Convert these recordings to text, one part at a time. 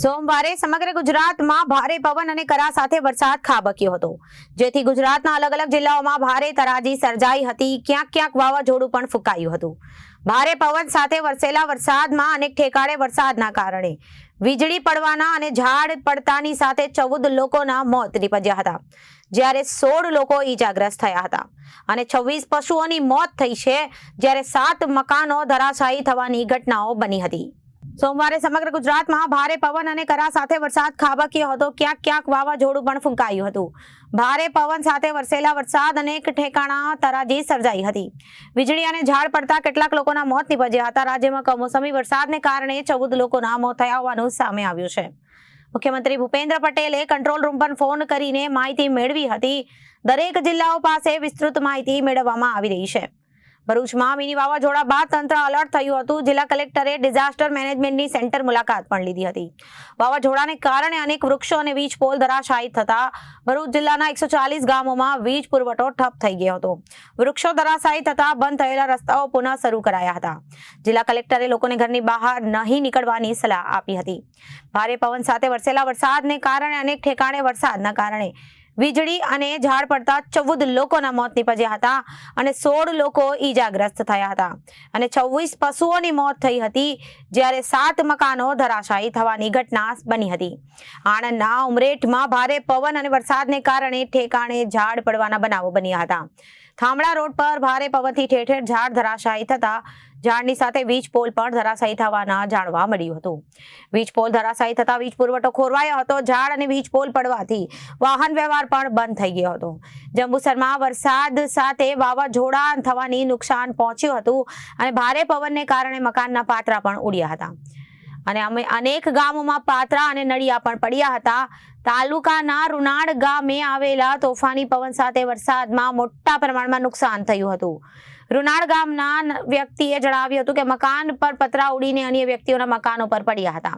સોમવારે સમગ્ર ગુજરાતમાં ભારે પવન અને કરા સાથે વરસાદ ખાબક્યો હતો, જેથી ગુજરાતના અલગ અલગ જિલ્લાઓમાં ભારે તરાજી સર્જાઈ હતી. ક્યાંક ક્યાંક વાવાઝોડું પણ ફૂંકાયું હતું. ભારે પવન સાથે વરસેલા વરસાદમાં અનેક ઠેકાણે વરસાદના કારણે વીજળી પડવાના અને ઝાડ પડતાની સાથે 14 લોકોના મોત નીપજ્યા હતા, જ્યારે 16 લોકો ઈજાગ્રસ્ત થયા હતા અને 26 પશુઓની મોત થઈ છે, જ્યારે 7 મકાનો ધરાશાયી થવાની ઘટનાઓ બની હતી. સોમવારે સમગ્ર ગુજરાતમાં ભારે પવન અને કરા સાથે વરસાદ ખાબક્યો હતો. ક્યાંક ક્યાંક વાવાઝોડું પણ ફૂંકાયું હતું. ભારે પવન સાથે વરસેલા વરસાદ અનેક ઠેકાણા તરાજી સર્જાઈ હતી. વીજળી અને ઝાડ પડતા કેટલાક લોકોના મોત નીપજ્યા હતા. રાજ્યમાં કમોસમી વરસાદને કારણે 14 લોકોના મોત થયા હોવાનું સામે આવ્યું છે. મુખ્યમંત્રી ભૂપેન્દ્ર પટેલે કંટ્રોલ રૂમ પર ફોન કરીને માહિતી મેળવી હતી. દરેક જિલ્લાઓ પાસે વિસ્તૃત માહિતી મેળવવામાં આવી રહી છે. ભરૂચમાં મિની વાવાઝોડા બાદ તંત્ર એલર્ટ થયું હતું. જિલ્લા કલેક્ટરે ડિઝાસ્ટર મેનેજમેન્ટની સેન્ટર મુલાકાત પણ લીધી હતી. વાવાઝોડાને કારણે અનેક વૃક્ષો અને વીજ પોલ ધરાશાયી થતા ભરૂચ જિલ્લાના 140 ગામોમાં વીજ પુરવઠો ઠપ થઈ ગયો હતો. વૃક્ષો ધરાશાયી થતા બંધ થયેલા રસ્તાઓ પુનઃ શરૂ કરાયા હતા. જિલ્લા કલેક્ટરે લોકોને ઘરની બહાર નહીં નીકળવાની સલાહ આપી હતી. ભારે પવન સાથે વરસેલા વરસાદને કારણે અનેક ઠેકાણે વરસાદના કારણે વીજળી અને ઝાડ પડતા 14 લોકોના મોત નીપજ્યા હતા અને 16 લોકો ઈજાગ્રસ્ત થયા હતા અને 26 પશુઓની મોત થઈ હતી, જ્યારે 7 મકાનો ધરાશાયી થવાની ઘટના બની હતી. આણંદના ઉમરેઠમાં ભારે પવન અને વરસાદને કારણે ઠેકાણે ઝાડ પડવાના બનાવો બન્યા હતા. થાંભળા રોડ પર ભારે પવનથી ઠેર ઠેર ઝાડ ધરાશાયી થતા ઝાડની સાથે વીજ પોલ પણ ધરાશાયી થવાના જાણવા મળ્યું હતું. વીજ પોલ ધરાશાયી થતા વીજ પુરવઠો ખોરવાયો હતો. ઝાડ અને વીજ પોલ પડવાથી વાહન વ્યવહાર પણ બંધ થઈ ગયો હતો. જંબુસરમાં વરસાદ સાથે વાવાઝોડા થવાની નુકસાન પહોંચ્યું હતું અને ભારે પવનને કારણે મકાનના પાત્રા પણ ઉડ્યા હતા અને અનેક ગામોમાં પાત્રા અને નળિયા પણ પડ્યા હતા. તાલુકાના રૂનાડ ગામે આવેલા તોફાની પવન સાથે વરસાદમાં મોટા પ્રમાણમાં નુકસાન થયું હતું. રૂનાડ ગામના વ્યક્તિએ જણાવ્યું હતું કે મકાન પર પતરા ઉડીને અન્ય વ્યક્તિઓના મકાનો પર પડ્યા હતા.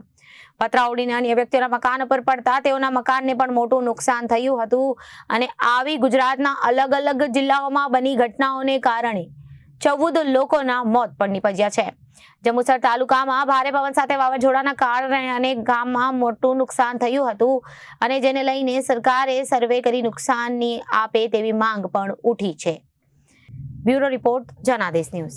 પતરા ઉડીને અન્ય વ્યક્તિઓના મકાન પર પડતા તેઓના મકાનને પણ મોટું નુકસાન થયું હતું અને આવી ગુજરાતના અલગ અલગ જિલ્લાઓમાં બની ઘટનાઓને કારણે 14 લોકોના મોત પણ નીપજ્યા છે. જંબુસર તાલુકામાં ભારે પવન સાથે વાવાઝોડાના કારણે અનેક ગામમાં મોટું નુકસાન થયું હતું અને જેને લઈને સરકારે સર્વે કરી નુકસાનની આપે તેવી માંગ પણ ઉઠી છે. Bureau report, Janadesh news.